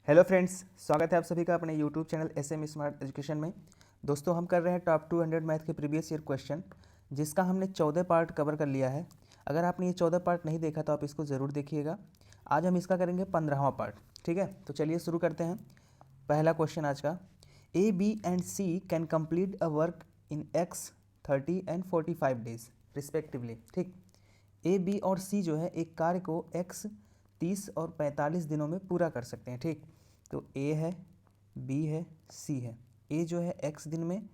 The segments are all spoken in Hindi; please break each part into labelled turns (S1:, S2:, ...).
S1: हेलो फ्रेंड्स, स्वागत है आप सभी का अपने YouTube channel SM smart education में। दोस्तों, हम कर रहे हैं टॉप 200 मैथ के प्रीवियस ईयर क्वेश्चन, जिसका हमने 14 पार्ट कवर कर लिया है। अगर आपने ये 14 पार्ट नहीं देखा तो आप इसको ज़रूर देखिएगा। आज हम इसका करेंगे 15वां पार्ट। ठीक है, तो चलिए शुरू करते हैं। पहला क्वेश्चन आज का, A, B and C can complete a work in X 30 and 45 days respectively. ठीक, A, B और C जो है एक कार्य को X 30 और 45 दिनों में पूरा कर सकते हैं। ठीक, तो A है, B है, C है। A जो है X दिन में,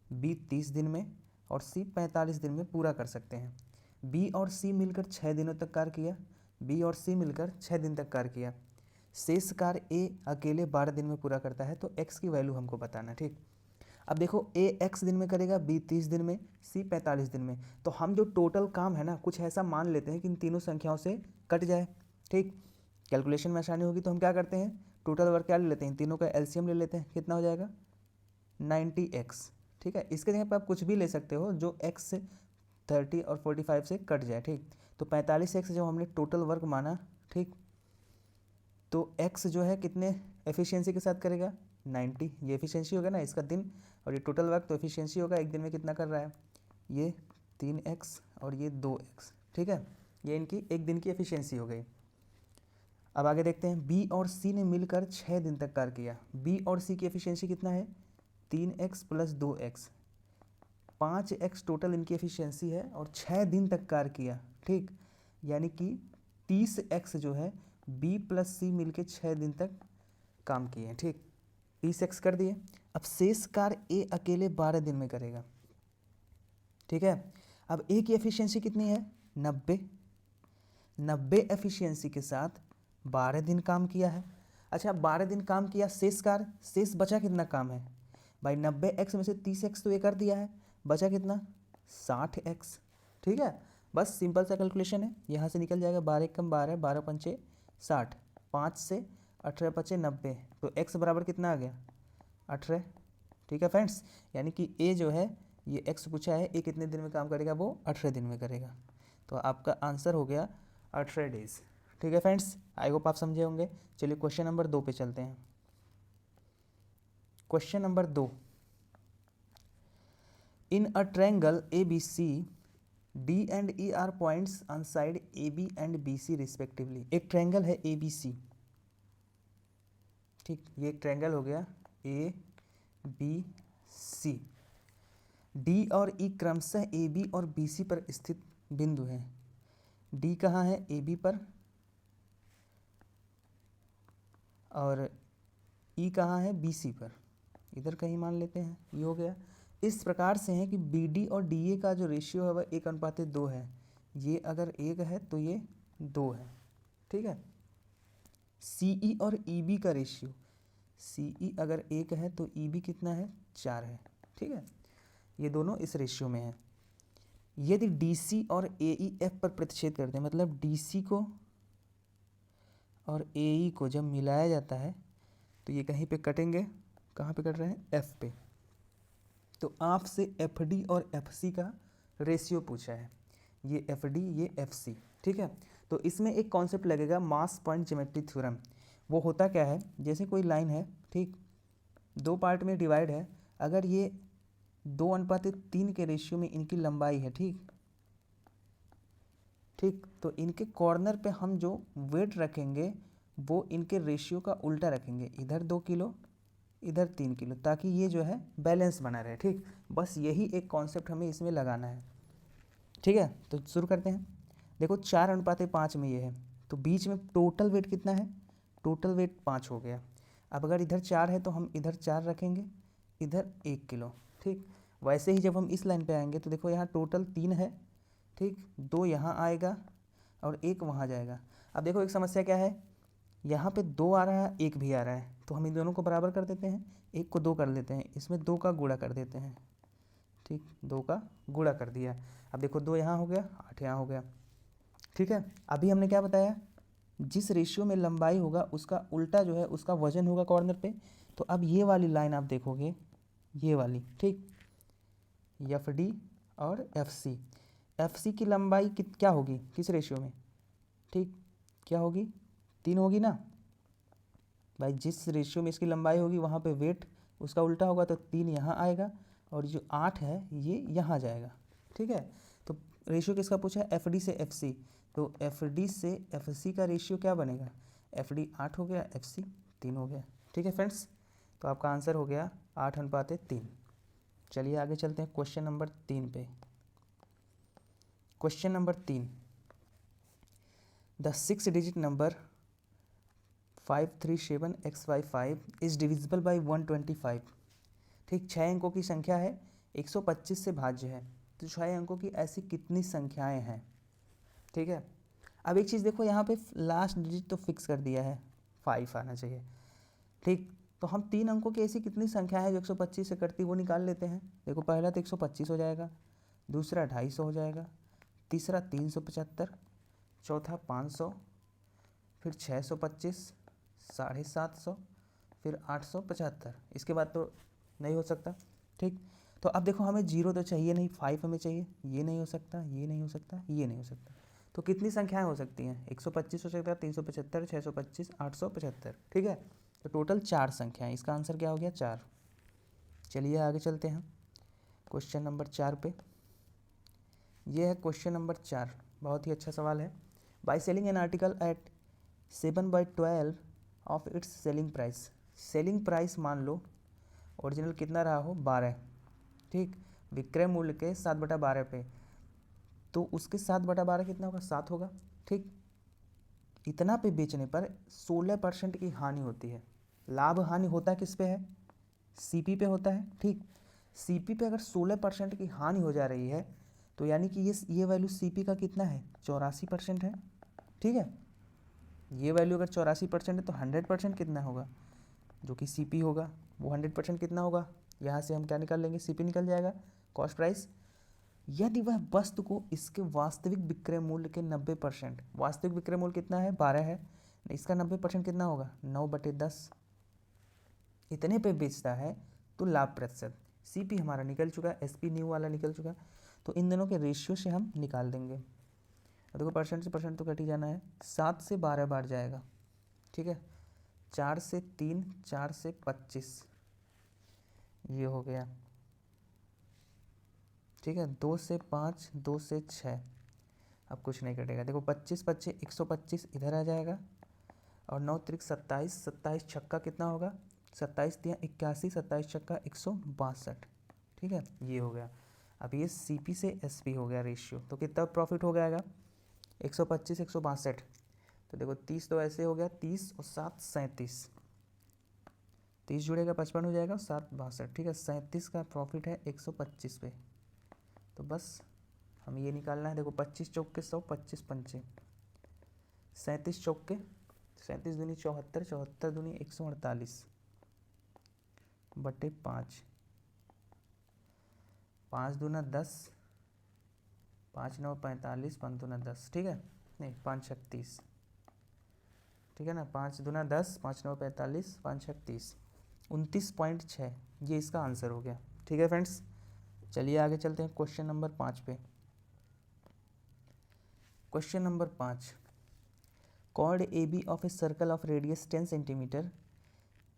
S1: B 30 दिन में और C 45 दिन में पूरा कर सकते हैं। B और C मिलकर 6 दिनों तक कार्य किया, B और C मिलकर 6 दिन तक कार्य किया। शेष कार्य A अकेले 12 दिन में पूरा करता है, तो X की वैल्यू हमको बताना। ठीक, अब देखो A X दिन में करेगा, B 30 दिन में, C 45 दिन में। तो हम जो टोटल काम है ना, कुछ ऐसा मान लेते हैं कि इन तीनों संख्याओं से कट जाए। ठीक, कैलकुलेशन में आसानी होगी तो हम क्या करते हैं, टोटल वर्क क्या ले लेते हैं, तीनों का एलसीएम ले लेते हैं। कितना हो जाएगा, 90x। ठीक है, इसके जगह पर आप कुछ भी ले सकते हो जो x से 30 और 45 से कट जाए। ठीक, तो 45x जो हमने टोटल वर्क माना, ठीक, तो x जो है कितने एफिशिएंसी के साथ करेगा, 90। ये एफिशिएंसी होगा ना इसका दिन, और ये टोटल वर्क तो एफिशिएंसी होगा एक दिन में कितना कर रहा है, ये 3x और ये 2x। ठीक है, ये इनकी एक दिन की एफिशिएंसी हो गई। अब आगे देखते हैं, बी और सी ने मिलकर 6 दिन तक कार्य किया। बी और सी की एफिशिएंसी कितना है, 3x plus 2x, 5x total इनकी एफिशिएंसी है और 6 दिन तक कार्य किया। ठीक, यानी कि 30x जो है बी प्लस सी मिलकर 6 दिन तक काम किए हैं। ठीक, 30x कर दिए। अब शेष कार्य ए अकेले 12 दिन में करेगा। ठीक है, अब ए की एफिशिएंसी कितनी है, 90 एफिशिएंसी के साथ 12 दिन काम किया है। अच्छा, 12 दिन काम किया, शेष बचा कितना काम है भाई, 90x में से 30x तो ये कर दिया है, बचा कितना, 60x। ठीक है, बस सिंपल सा कैलकुलेशन है, यहाँ से निकल जाएगा 12 कम 12, 12 पंचे 60, 5 से 18 पचे 90, तो x बराबर कितना आ गया, 18। ठीक है फ्रेंड्स, यानी कि a जो है, ये x पूछा है, a कितने दिन में काम करेगा, वो 18 दिन में करेगा। तो आपका आंसर हो गया 18 डेज। ठीक है फ्रेंड्स, आई होप आप समझे होंगे। चलिए क्वेश्चन नंबर 2 पे चलते हैं। Question number 2, in a triangle ABC D and E are points on side AB and BC respectively. एक ट्रायंगल है ABC। ठीक, ये एक ट्रायंगल हो गया ABC। D और E क्रमशः AB और BC पर स्थित बिंदु हैं। D कहाँ है, AB पर, और E कहाँ है, BC पर। इधर कहीं मान लेते हैं, ये हो गया। इस प्रकार से है कि BD और DA का जो रेशियो है वह 1:2 है। ये अगर 1 है तो ये 2 है। ठीक है, CE और EB का रेशियो, CE अगर 1 है तो EB कितना है, 4 है। ठीक है, ये दोनों इस रेशियो में है। यदि DC और AEF पर प्रतिच्छेद करते हैं, मतलब DC को और AE को जब मिलाया जाता है तो ये कहीं पे कटेंगे, कहाँ पे कट रहे हैं, F पे। तो आपसे FD और FC का रेशियो पूछा है, ये FD ये FC। ठीक है, तो इसमें एक कॉन्सेप्ट लगेगा, मास पॉइंट ज्योमेट्री थ्योरम। वो होता क्या है, जैसे कोई लाइन है, ठीक, 2 पार्ट में डिवाइड है, अगर ये 2:3 के रेशियो में इनकी लंबाई है, ठीक, तो इनके कॉर्नर पे हम जो वेट रखेंगे वो इनके रेशियो का उल्टा रखेंगे, इधर 2 किलो इधर 3 किलो, ताकि ये जो है बैलेंस बना रहे। ठीक, बस यही एक कॉन्सेप्ट हमें इसमें लगाना है। ठीक है, तो शुरू करते हैं। देखो 4:5 में ये है, तो बीच में टोटल वेट कितना है, टोटल वेट 5 हो गया। अब अगर इधर 4 है तो हम इधर 4 रखेंगे, इधर 1 किलो। ठीक, वैसे ही जब हम इस लाइन पे आएंगे तो देखो यहाँ टोटल 3 है, ठीक, 2 यहाँ आएगा और 1 वहाँ जाएगा। अब देखो एक समस्या क्या है, यहाँ पे 2 आ रहा है, 1 भी आ रहा है, तो हम इन दोनों को बराबर कर देते हैं, 1 को 2 कर लेते हैं, इसमें 2 का गुणा कर देते हैं। ठीक, 2 का गुणा कर दिया। अब देखो 2 यहाँ हो गया, 8 यहाँ हो गया। ठीक है, अभी हमने क्या बताया, जिस रेशियो में लंबाई होगा उसका उल्टा जो है उसका वजन होगा कॉर्नर पे। तो अब ये वाली लाइन आप देखोगे, ये वाली, ठीक, FD और FC की लंबाई क्या होगी, किस रेशियो में, ठीक, क्या होगी, 3 होगी ना। भाई जिस रेशियो में इसकी लंबाई होगी वहाँ पे वेट उसका उल्टा होगा, तो 3 यहाँ आएगा और जो 8 है ये यहाँ जाएगा। ठीक है, तो रेशियो किसका पूछा है, एफ डी से एफ सी, तो एफ डी से एफ सी का रेशियो क्या बनेगा, एफ डी 8 हो गया, एफ सी 3 हो गया। ठीक है फ्रेंड्स, तो आपका आंसर हो गया 8:3। चलिए आगे चलते हैं क्वेश्चन नंबर 3 पे। Question number 3, the 6 digit number 537xy5 is divisible by 125। ठीक, 6 अंकों की संख्या है, 125 से भाज्य है, तो 6 अंकों की ऐसी कितनी संख्याएं हैं। ठीक है, अब एक चीज़ देखो, यहाँ पे लास्ट डिजिट तो फिक्स कर दिया है, 5 आना चाहिए। ठीक, तो हम 3 अंकों की ऐसी कितनी संख्या है जो 125 से कटती, वो निकाल लेते हैं। देखो पहला तो 125 हो जाएगा, दूसरा 250 हो जाएगा, तीसरा 375, चौथा 500, फिर 625, 750, फिर 875, इसके बाद तो नहीं हो सकता। ठीक, तो अब देखो हमें 0 तो चाहिए नहीं, 5 हमें चाहिए, ये नहीं हो सकता, ये नहीं हो सकता, ये नहीं हो सकता, तो कितनी संख्याएं हो सकती हैं, 125 हो सकता है, 375, 625, 875। ठीक है, तो टोटल 4 संख्याएं, इसका आंसर क्या हो गया 4। चलिए आगे चलते हैं क्वेश्चन नंबर 4 पे। ये है क्वेश्चन नंबर 4, बहुत ही अच्छा सवाल है। By selling an article at 7/12 of its selling price, selling price मान लो ओरिजिनल कितना रहा हो 12। ठीक, विक्रय मूल्य के 7/12 पे, तो उसके 7/12 कितना होगा, 7 होगा। ठीक, इतना पे बेचने पर 16% की हानि होती है। लाभ हानि होता है किस पे है, सीपी पे होता है। ठीक, सीपी पे अगर 16% की हानि हो जा रही है, तो यानी कि ये वैल्यू सीपी का कितना है, 84% है। ठीक है, ये वैल्यू अगर 84% है तो 100% कितना होगा, जो कि सीपी होगा, वो 100% कितना होगा, यहाँ से हम क्या निकाल लेंगे, सीपी निकल जाएगा, कॉस्ट प्राइस। यदि वह वस्तु को इसके वास्तविक विक्रय मूल्य के 90%, वास्तविक विक्रय मूल्य कितना है 12 है, इसका 90% कितना होगा 9/10, इतने पे बेचता है, तो लाभ प्रतिशत, सीपी हमारा निकल चुका है, एसपी न्यू वाला निकल चुका है, तो इन दोनों के रेशियो से हम निकाल देंगे। देखो परसेंट से परसेंट तो कट ही जाना है, 7 से 12 बार जाएगा। ठीक है, 4 से 3, 4 से 25, ये हो गया। ठीक है, 2 से 5, 2 से 6, अब कुछ नहीं कटेगा। देखो 25 25 125 इधर आ जाएगा, और 9 त्रिक 27, 27 छक्का कितना होगा, 27 तिया 81, 27 छक्का 162। ठीक है, ये हो गया। अब ये सीपी से एसपी हो गया रेशियो, तो कितना प्रॉफिट हो जाएगा 125 162, तो देखो 30 तो ऐसे हो गया, 30 और 7 37, 30 जुड़ेगा 55 हो जाएगा, 7 62। ठीक है, 37 का प्रॉफिट है 125 पे, तो बस हमें ये निकालना है। देखो 25 चौक के 100, 25 पंचे 37 चौक के 37 दूनी 74, 74 दूनी 148 बटे 5, 5 दूना 10, 5 9 45, 5 दूना 10। ठीक है, नहीं 5 36, ठीक है ना, 5 दूना 10, 5 9 45, 5 36, 29.6, ये इसका आंसर हो गया। ठीक है फ्रेंड्स, चलिए आगे चलते हैं क्वेश्चन नंबर 5 पे। Question number 5, chord AB of a circle of radius 10 cm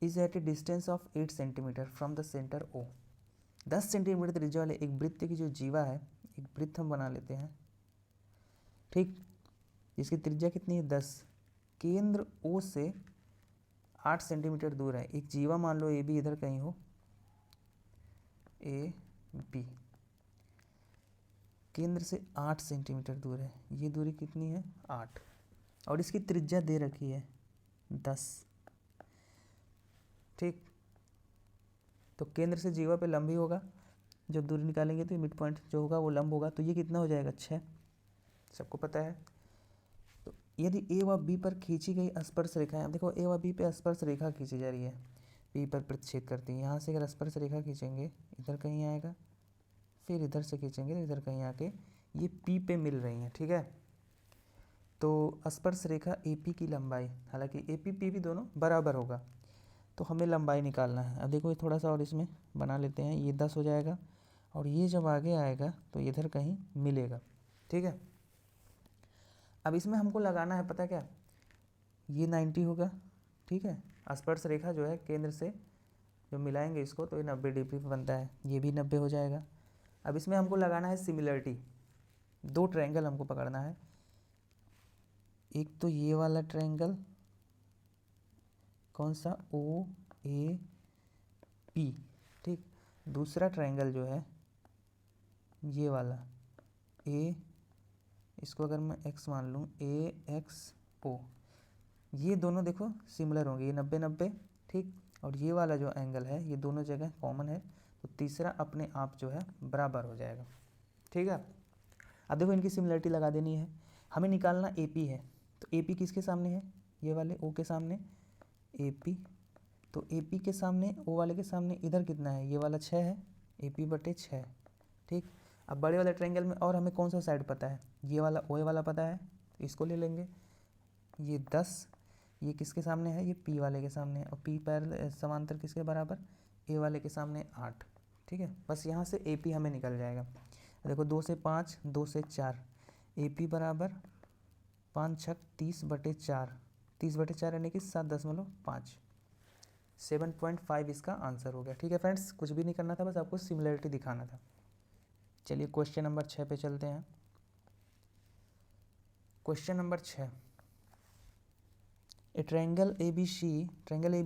S1: is at a distance of 8 cm from the center O। 10 centimetre त्रिज्या वाले एक वृत्त की जो जीवा है, एक वृत्त हम बना लेते हैं। ठीक, इसकी त्रिज्या कितनी है 10, केंद्र O से 8 सेंटीमीटर दूर है। एक जीवा मान लो AB इधर कहीं हो, AB केंद्र से 8 सेंटीमीटर दूर है, ये दूरी कितनी है 8, और इसकी त्रिज्या दे रखी है 10। ठीक, तो केंद्र से जीवा पे लंब ही होगा, जब दूरी निकालेंगे तो मिड पॉइंट जो होगा वो लंब होगा, तो ये कितना हो जाएगा 6, सबको पता है। तो यदि ए व बी पर खींची गई स्पर्श रेखाएं, देखो ए व बी पे स्पर्श रेखा खींची जा रही है, बी पर प्रतिच्छेद करती है, यहाँ से अगर स्पर्श रेखा खींचेंगे इधर कहीं आएगा, फिर इधर से खींचेंगे इधर कहीं आके ये पी पे मिल रही हैं। ठीक है, तो स्पर्श रेखा ए पी की लंबाई, हालांकि ए पी पी भी दोनों बराबर होगा, तो हमें लंबाई निकालना है। अब देखो ये थोड़ा सा और इसमें बना लेते हैं, ये 10 हो जाएगा, और ये जब आगे आएगा तो इधर कहीं मिलेगा। ठीक है, अब इसमें हमको लगाना है पता क्या, ये 90 होगा। ठीक है, स्पर्श रेखा जो है केंद्र से जो मिलाएंगे इसको तो ये 90 डिग्री बनता है, ये भी 90 हो जाएगा। अब इसमें हमको लगाना है सिमिलरिटी, दो ट्रायंगल हमको पकड़ना है, एक तो ये वाला ट्रायंगल कौन सा, ओ ए पी, ठीक। दूसरा ट्रायंगल जो है ये वाला ए, इसको अगर मैं एक्स मान लूँ, ए एक्स ओ, ये दोनों देखो सिमिलर होंगे, ये 90 90, ठीक। और ये वाला जो एंगल है ये दोनों जगह कॉमन है, तो तीसरा अपने आप जो है बराबर हो जाएगा, ठीक है। अब देखो इनकी सिमिलरिटी लगा देनी है, हमें निकालना ए पी है, तो ए पी किसके सामने है, ये वाले ओ के सामने, ए पी, तो ए पी के सामने ओ वाले के सामने इधर कितना है, ये वाला 6 है, ए पी बटे 6, ठीक। अब बड़े वाले ट्रायंगल में और हमें कौन सा साइड पता है, ये वाला ओ ए वाला पता है, तो इसको ले लेंगे, ये 10, ये किसके सामने है, ये पी वाले के सामने है, और पी पैरेलल समांतर किसके बराबर, ए वाले के सामने 8, ठीक है। बस यहाँ से ए पी हमें निकल जाएगा। देखो 2 से 5, 2 से 4, ए पी बराबर 5 छक 30 बटे 4, 30 बटे 4 यानी कि 7.5, 7.5 इसका आंसर हो गया, ठीक है फ्रेंड्स। कुछ भी नहीं करना था, बस आपको सिमिलरिटी दिखाना था। चलिए क्वेश्चन नंबर 6 पे चलते हैं। Question number 6, a triangle A B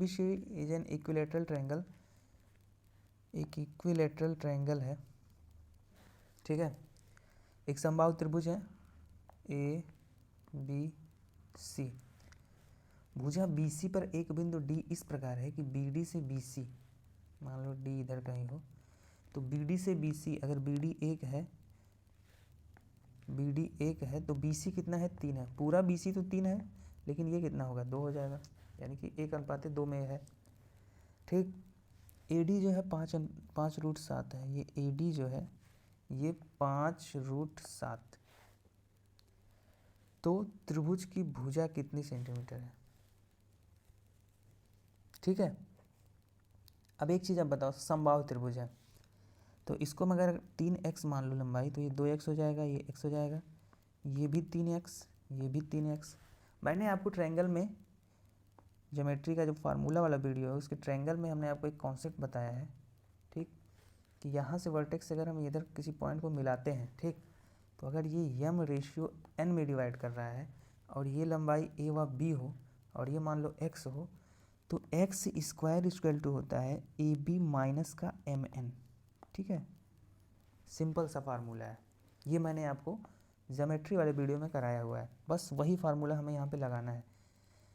S1: C is an equilateral triangle, एक इक्विलेटरल ट्रायंगल है, ठीक है। एक समबाहु त्रिभुज है ए बी सी, भुजा बी सी पर एक बिंदु डी इस प्रकार है कि बी डी से बी सी, मान लो डी इधर कहीं हो, तो बी डी से बी सी, अगर बी डी 1 है, बी डी 1 है तो बी सी कितना है, 3 है, पूरा बी सी तो 3 है, लेकिन ये कितना होगा, 2 हो जाएगा, यानी कि 1:2 में है, ठीक। ए डी जो है 5√7 है, ये ए डी जो है ये 5√7, तो त्रिभुज की भुजा कितनी सेंटीमीटर है, ठीक है। अब एक चीज़ आप बताओ, समबाहु त्रिभुज है तो इसको मैं अगर 3x मान लूँ लंबाई, तो ये 2x हो जाएगा, ये x हो जाएगा, ये भी 3x, ये भी 3x। मैंने आपको ट्रायंगल में ज्योमेट्री का जो फार्मूला वाला वीडियो है उसके ट्रायंगल में हमने आपको एक कॉन्सेप्ट बताया है, ठीक, कि यहाँ से वर्टेक्स से अगर हम इधर किसी पॉइंट को मिलाते हैं, ठीक, तो अगर ये m रेशियो n में डिवाइड कर रहा है और ये लंबाई a व b हो और ये मान लो x हो, तो x स्क्वायर इक्वल टू होता है ए बी माइनस का mn, ठीक है। सिंपल सा फार्मूला है, ये मैंने आपको ज्योमेट्री वाले वीडियो में कराया हुआ है, बस वही फार्मूला हमें यहाँ पे लगाना है।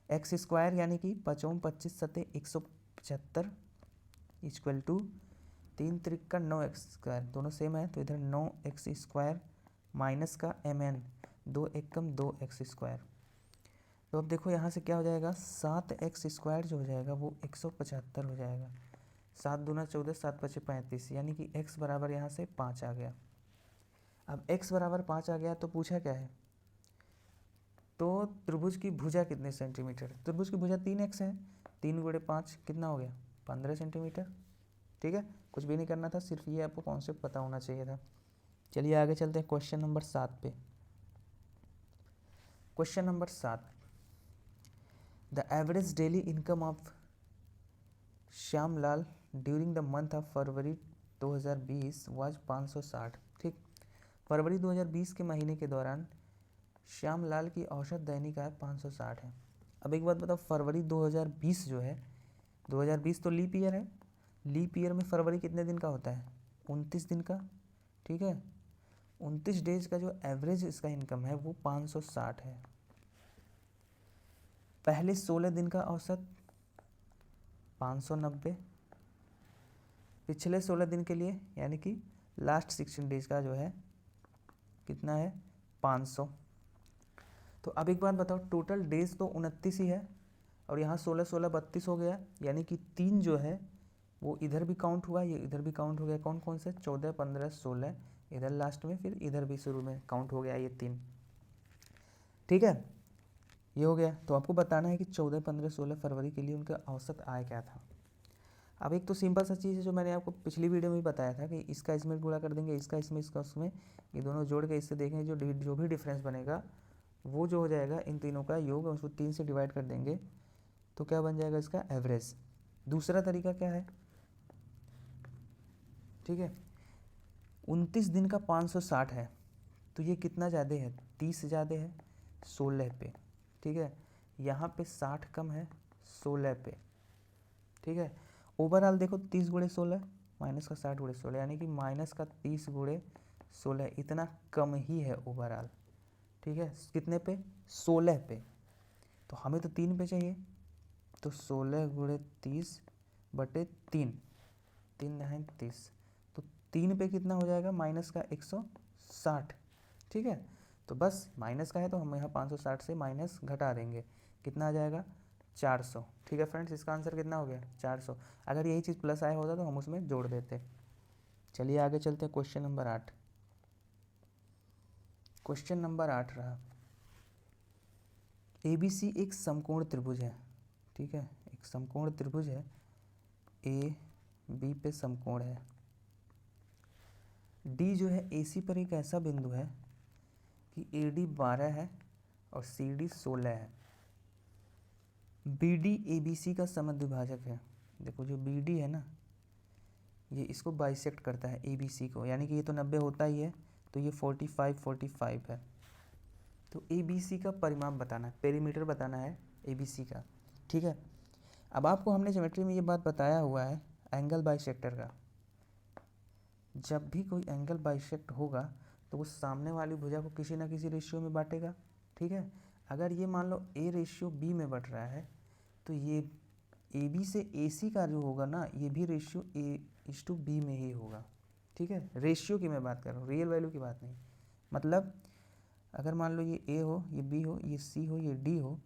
S1: एक्स स्क्वायर यानी कि 5 25 सतह 175 इक्वल टू 3 त्रिक का 9x स्क्वायर, दोनों सेम है तो इधर 9x स्क्वायर माइनस का mn, 2 एकम 2x स्क्वायर। तो अब देखो यहाँ से क्या हो जाएगा, 7x स्क्वायर जो हो जाएगा वो 175 हो जाएगा, 7 दूना 14, 7 पचे 35, यानी कि x बराबर यहाँ से 5 आ गया। अब x बराबर 5 आ गया तो पूछा क्या है, तो त्रिभुज की भुजा कितने सेंटीमीटर, त्रिभुज की भुजा 3x है, 3 गुणे 5 कितना हो गया, 15 सेंटीमीटर, ठीक है। कुछ भी नहीं करना था, सिर्फ ये आपको कॉन्सेप्ट पता होना चाहिए था। चलिए आगे चलते हैं क्वेश्चन नंबर 7 पे। Question number 7, the average daily income of Shyamlal during the month of February 2020 was 560, ठीक। फरवरी 2020 के महीने के दौरान श्यामलाल की औसत दैनिक आय 560 है। अब एक बात बताओ, फरवरी 2020 जो है, 2020 तो लीप ईयर है, लीप ईयर में फरवरी कितने दिन का होता है, 29 दिन का, ठीक है। 29 डेज का जो एवरेज इसका इनकम है वो 560 है। पहले 16 दिन का औसत 590, पिछले 16 दिन के लिए यानी कि लास्ट 16 डेज का जो है कितना है, 500। तो अब एक बात बताओ, टोटल डेज तो 29 ही है और यहाँ 16 16 32 हो गया, यानी कि 3 जो है वो इधर भी काउंट हुआ, ये इधर भी काउंट हो गया, कौन कौन से, 14 15 16 इधर लास्ट में, फिर इधर भी शुरू में काउंट हो गया ये 3, ठीक है। ये हो गया, तो आपको बताना है कि 14 15 16 फरवरी के लिए उनका औसत आय क्या था। अब एक तो सिंपल सा चीज़ है जो मैंने आपको पिछली वीडियो में भी बताया था कि इसका इसमें गुणा कर देंगे, इसका इसमें, इसका उसमें, ये दोनों जोड़ के इससे देखेंगे जो भी डिफरेंस बनेगा वो जो हो जाएगा इन तीनों का योग, उसको 3 से डिवाइड कर देंगे तो क्या बन जाएगा इसका एवरेज। दूसरा तरीका क्या है, ठीक है, 29 दिन का 560 है, तो ये कितना ज़्यादा है, 30 ज़्यादा है 16 पे, ठीक है। यहाँ पे 60 कम है 16 पे, ठीक है। ओवरऑल देखो 30 गुणे 16 माइनस का 60 गुणे 16, यानी कि माइनस का 30 गुणे 16, इतना कम ही है ओवरऑल, ठीक है। कितने पे, 16 पे, तो हमें तो 3 पे चाहिए, तो 16 गुणे 30 बटे 3, 3 9 30, तो 3 पे कितना हो जाएगा, माइनस का 160, ठीक है। तो बस माइनस का है तो हम यहाँ 560 से माइनस घटा देंगे, कितना आ जाएगा 400, ठीक है फ्रेंड्स। इसका आंसर कितना हो गया 400। अगर यही चीज़ प्लस आया होता तो हम उसमें जोड़ देते। चलिए आगे चलते हैं, क्वेश्चन नंबर 8। क्वेश्चन नंबर 8 रहा, ABC एक समकोण त्रिभुज है, ठीक है, एक समकोण त्रिभुज है, AB पे समकोण है, D जो है AC पर एक ऐसा बिंदु है कि AD 12 है और CD 16 है। BD ABC का समद्विभाजक है। देखो जो BD है ना, ये इसको बाइसेक्ट करता है ABC को, यानी कि ये तो 90 होता ही है, तो ये 45 है। तो ABC का परिमाप बताना है, पेरीमीटर बताना है ABC का, ठीक है। अब आपको हमने ज्योमेट्री में ये बात बताया हुआ है एंगल बाइसेक्टर का, जब भी कोई एंगल बाइसेक्ट होगा तो वो सामने वाली भुजा को किसी ना किसी रेशियो में बांटेगा, ठीक है। अगर ये मान लो A रेशियो B में बढ़ रहा है, तो ये AB से AC का जो होगा ना, ये भी रेशियो A/B में ही होगा, ठीक है। रेशियो की मैं बात कर रहा हूँ, रियल वैल्यू की बात नहीं। मतलब अगर मान लो ये A हो, ये B हो, ये C हो, ये D हो,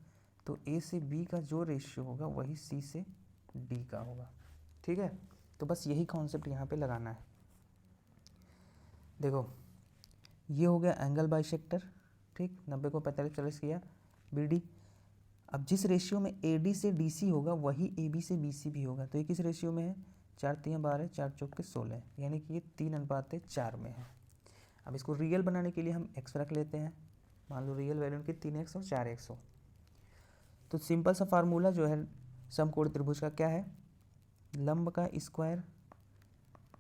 S1: तो A से B का जो रेशियो होगा वही C से D का होगा, ठीक है। तो बस यही कॉन्सेप्ट यहाँ पे लगाना है। देखो ये हो गया एंगल बाइसेक्टर, ठीक, 90 को 45 40 किया BD। अब जिस रेशियो में AD से DC होगा वही AB से BC भी होगा, तो ये किस रेशियो में है, 4 3 12 4 चौके 16, यानी कि ये 3:4 में है। अब इसको रियल बनाने के लिए हम x रख लेते हैं, मान लो रियल वैल्यू की 3x और 4x हो। तो सिंपल सा फार्मूला जो है समकोण त्रिभुज का क्या है, लंब का स्क्वायर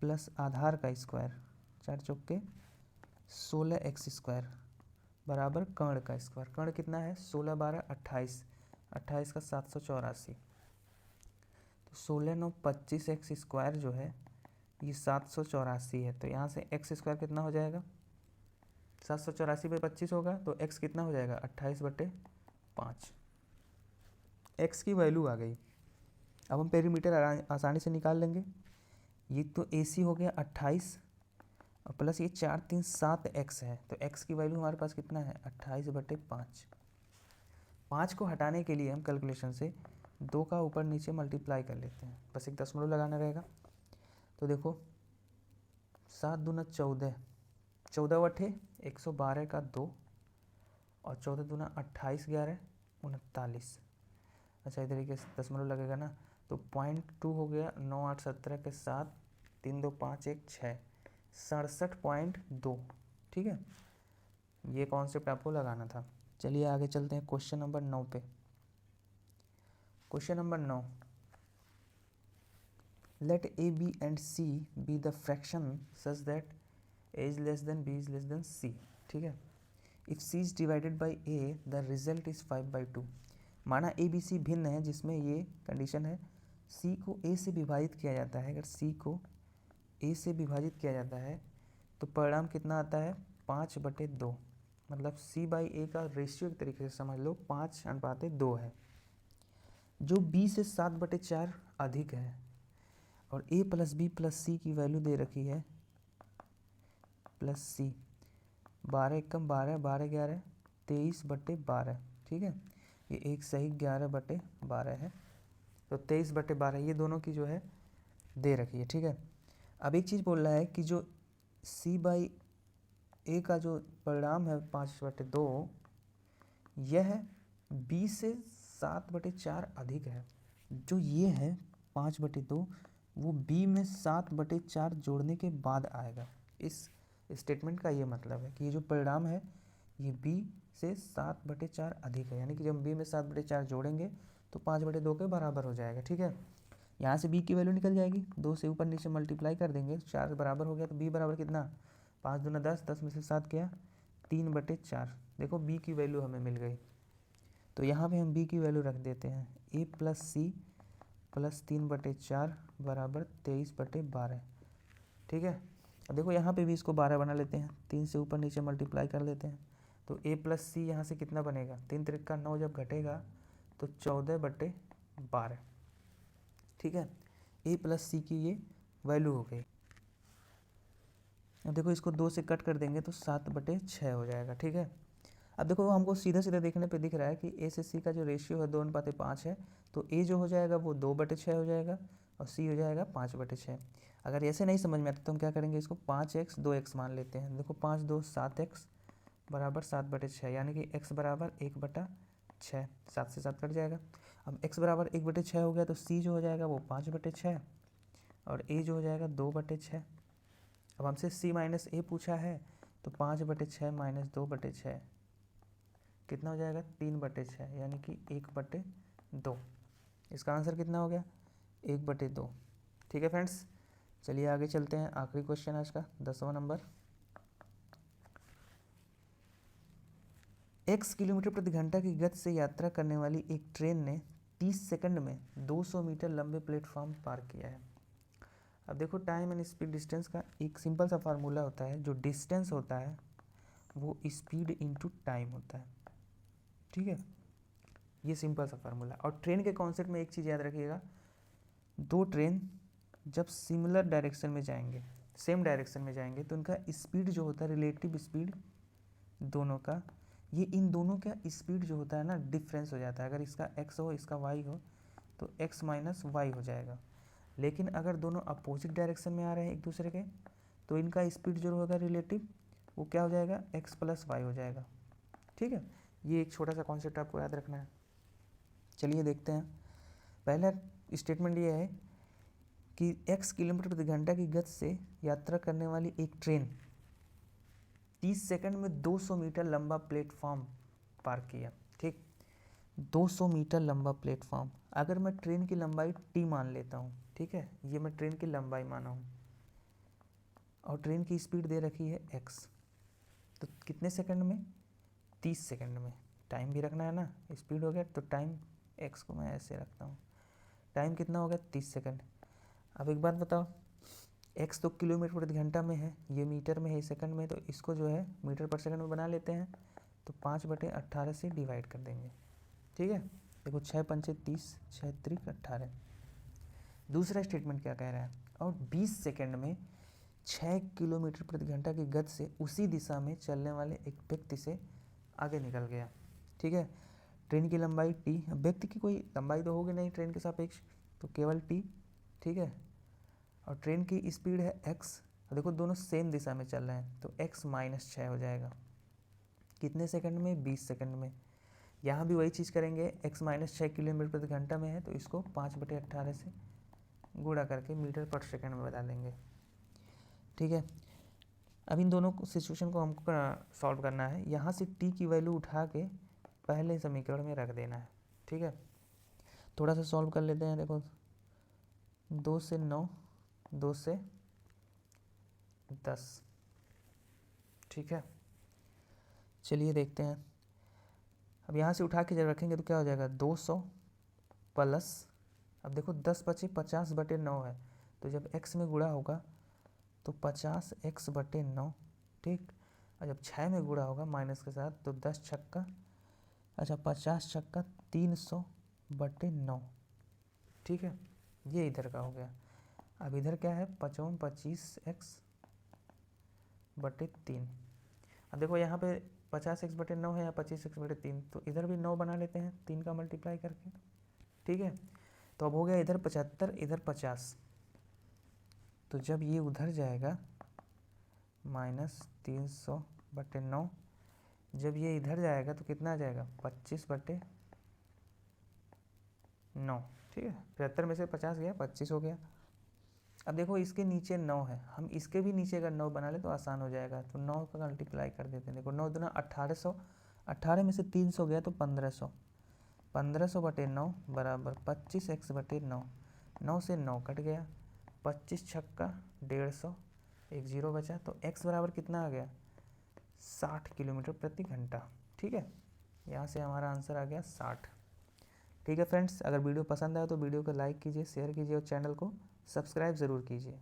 S1: प्लस आधार का स्क्वायर, 4 चौके 16x स्क्वायर बराबर कर्ण का स्क्वायर। कर्ण कितना है, 16 12 28, 28 का 784, तो 16 9 25x स्क्वायर जो है ये 784 है। तो यहाँ से x स्क्वायर कितना हो जाएगा, 784 पे 25 होगा, तो x कितना हो जाएगा 28/5। x की वैल्यू आ गई। अब हम पेरीमीटर आसानी से निकाल लेंगे। ये तो AC हो गया 28 और प्लस ये 4 3 7 x है, तो x की वैल्यू हमारे पास कितना है 28/5। 5 को हटाने के लिए हम कैलकुलेशन से 2 का ऊपर नीचे मल्टीप्लाई कर लेते हैं, बस एक दशमलव लगाना रहेगा। तो देखो 7 दूना 14, 14 बटे 112 का 2 और 14 दूना 28 11 39। अच्छा इधर तरीके से दशमलव लगेगा ना, तो 0.2 हो गया, 9 8 17 के 7, 3 2 5 1 6, 67.2, ठीक है। ये कॉन्सेप्ट आपको लगाना था। चलिए आगे चलते हैं क्वेश्चन नंबर 9 पे। Question number 9, let A B and C be the fraction such that A is less than B is less than C, ठीक है। If C is divided by A the result is 5/2। माना A B C भिन्न है, जिसमें ये कंडीशन है C को A से विभाजित किया जाता है। अगर C को A से विभाजित किया जाता है तो परिणाम कितना आता है 5/2, मतलब C/A का रेशियो एक तरीके से समझ लो 5:2 है, जो B से 7/4 अधिक है। और A + B + C की वैल्यू दे रखी है प्लस C, 12 एकम 12 12 11 23/12, ठीक है। ये एक सही 11/12 है, तो 23/12 ये दोनों की जो है दे रखी है, ठीक है। अब एक चीज़ बोल रहा है कि जो C/A का जो परिणाम है 5/2, यह B से 7/4 अधिक है। जो ये है 5/2 वो B में 7/4 जोड़ने के बाद आएगा। इस स्टेटमेंट का ये मतलब है कि ये जो परिणाम है ये B से 7/4 अधिक है, यानी कि जब B में 7/4 जोड़ेंगे तो 5/2 के बराबर हो जाएगा। ठीक है, यहाँ से b की वैल्यू निकल जाएगी, 2 से ऊपर नीचे मल्टीप्लाई कर देंगे, 4 बराबर हो गया, तो b बराबर कितना, 5 दूना 10, 10 में से 7 गया 3/4। देखो b की वैल्यू हमें मिल गई। तो यहाँ पे हम b की वैल्यू रख देते हैं, a + c + 3/4 बराबर 23/12। ठीक है, अब देखो यहाँ पे भी इसको 12 बना लेते हैं, 3 से ऊपर नीचे मल्टीप्लाई कर लेते हैं, तो a + c यहाँ से कितना बनेगा, 3 त्रिका 9 जब घटेगा तो 14/12। ठीक है, a + c की ये वैल्यू हो गई। अब देखो इसको 2 से कट कर देंगे तो 7/6 हो जाएगा। ठीक है, अब देखो हमको सीधा सीधा देखने पे दिख रहा है कि a से c का जो रेशियो है 2:5 है, तो a जो हो जाएगा वो 2/6 हो जाएगा और c हो जाएगा 5/6। अगर ऐसे नहीं समझ में आता तो हम क्या करेंगे, इसको 5x 2x मान लेते हैं। देखो 5 2 7x बराबर 7/6, यानी कि x बराबर 1/6, 7 से 7 कट जाएगा। अब x बराबर 1/6 हो गया तो c जो हो जाएगा वो 5/6 और a जो हो जाएगा 2/6। अब हमसे c - a पूछा है, तो 5/6 - 2/6 कितना हो जाएगा, 3/6, यानी कि 1/2। इसका आंसर कितना हो गया, 1/2। ठीक है फ्रेंड्स, चलिए आगे चलते हैं। आखिरी क्वेश्चन आज का 10वां नंबर। x किलोमीटर प्रति घंटा की गति से यात्रा करने वाली एक ट्रेन ने 30 सेकंड में 200 मीटर लंबे प्लेटफॉर्म पार किया है। अब देखो टाइम एंड स्पीड डिस्टेंस का एक सिंपल सा फार्मूला होता है, जो डिस्टेंस होता है वो स्पीड इनटू टाइम होता है। ठीक है, ये सिंपल सा फार्मूला। और ट्रेन के कॉन्सेप्ट में एक चीज़ याद रखिएगा, दो ट्रेन जब सिमिलर डायरेक्शन में जाएंगे, सेम डायरेक्शन में जाएंगे, तो उनका स्पीड जो होता है, रिलेटिव स्पीड दोनों का, ये इन दोनों का स्पीड जो होता है ना डिफरेंस हो जाता है। अगर इसका x हो इसका y हो तो x - y हो जाएगा। लेकिन अगर दोनों अपोजिट डायरेक्शन में आ रहे हैं एक दूसरे के, तो इनका स्पीड जो होगा रिलेटिव वो क्या हो जाएगा, x + y हो जाएगा। ठीक है, ये एक छोटा सा कॉन्सेप्ट आपको याद रखना है। चलिए देखते हैं। पहला स्टेटमेंट ये है कि x किलोमीटर प्रति घंटा की गति से यात्रा करने वाली एक ट्रेन 30 सेकंड में 200 मीटर लंबा प्लेटफॉर्म पार किया। ठीक, 200 मीटर लंबा प्लेटफॉर्म। अगर मैं ट्रेन की लंबाई t मान लेता हूँ, ठीक है, ये मैं ट्रेन की लंबाई माना हूँ, और ट्रेन की स्पीड दे रखी है x, तो कितने सेकंड में, 30 सेकंड में। टाइम भी रखना है ना, स्पीड हो गया तो टाइम x को मैं ऐसे रखता हूँ, टाइम कितना हो गया, 30 सेकंड। अब एक बात बताओ, x तो किलोमीटर प्रति घंटा में है, ये मीटर में है, सेकंड में, तो इसको जो है मीटर पर सेकंड में बना लेते हैं, तो 5/18 से डिवाइड कर देंगे। ठीक है, देखो 6 पंचे 30, 6 त्रिक 18। दूसरा स्टेटमेंट क्या कह रहा है, और 20 सेकंड में 6 किलोमीटर प्रति घंटा की गति से उसी दिशा में चलने वाले एक व्यक्ति से आगे निकल गया। ठीक है, ट्रेन की लंबाई t, व्यक्ति की कोई लंबाई तो होगी नहीं ट्रेन के सापेक्ष, तो केवल t। ठीक है, और ट्रेन की स्पीड है x, देखो दोनों सेम दिशा में चल रहे हैं, तो x - 6 हो जाएगा। कितने सेकंड में, 20 सेकंड में। यहाँ भी वही चीज़ करेंगे, x - 6 किलोमीटर प्रति घंटा में है, तो इसको 5/18 से गुणा करके मीटर पर सेकंड में बता देंगे। ठीक है, अब इन दोनों सिचुएशन को हमको सॉल्व करना है। यहाँ से t की वैल्यू उठा के पहले समीकरण में रख देना है। ठीक है, थोड़ा सा सॉल्व कर लेते हैं। देखो 2 से 9, 2 से 10। ठीक है, चलिए देखते हैं। अब यहाँ से उठा के जब रखेंगे तो क्या हो जाएगा, 200 प्लस, अब देखो 10 बचे 50/9 है, तो जब x में गुणा होगा तो 50x/9। ठीक, और जब 6 में गुणा होगा माइनस के साथ, तो 10 छक्का, अच्छा 50 छक्का 300/9। ठीक है, ये इधर का हो गया। अब इधर क्या है, 25x/3। अब देखो यहाँ पे 50x/9 है या 25x/3, तो इधर भी 9 बना लेते हैं 3 का मल्टीप्लाई करके। ठीक है, तो अब हो गया इधर 75, इधर 50, तो जब ये उधर जाएगा -300/9, जब ये इधर जाएगा तो कितना आ जाएगा, 25/9। ठीक है, 75 में से 50 गया, 25 हो गया। अब देखो इसके नीचे 9 है, हम इसके भी नीचे अगर 9 बना ले तो आसान हो जाएगा, तो 9 का मल्टीप्लाई कर देते हैं। देखो 9 दूना 1800, 18 में से 300 गया तो 1500, 1500/9 बराबर 25x/9। 9 से 9 कट गया, 25 छक्का 150, एक जीरो बचा, तो x बराबर कितना आ गया 60 किलोमीटर प्रति घंटा। ठीक है, यहाँ से हमारा आंसर आ गया 60। ठीक है फ्रेंड्स, अगर वीडियो पसंद आए तो वीडियो को लाइक कीजिए, शेयर कीजिए और चैनल को सब्सक्राइब ज़रूर कीजिए।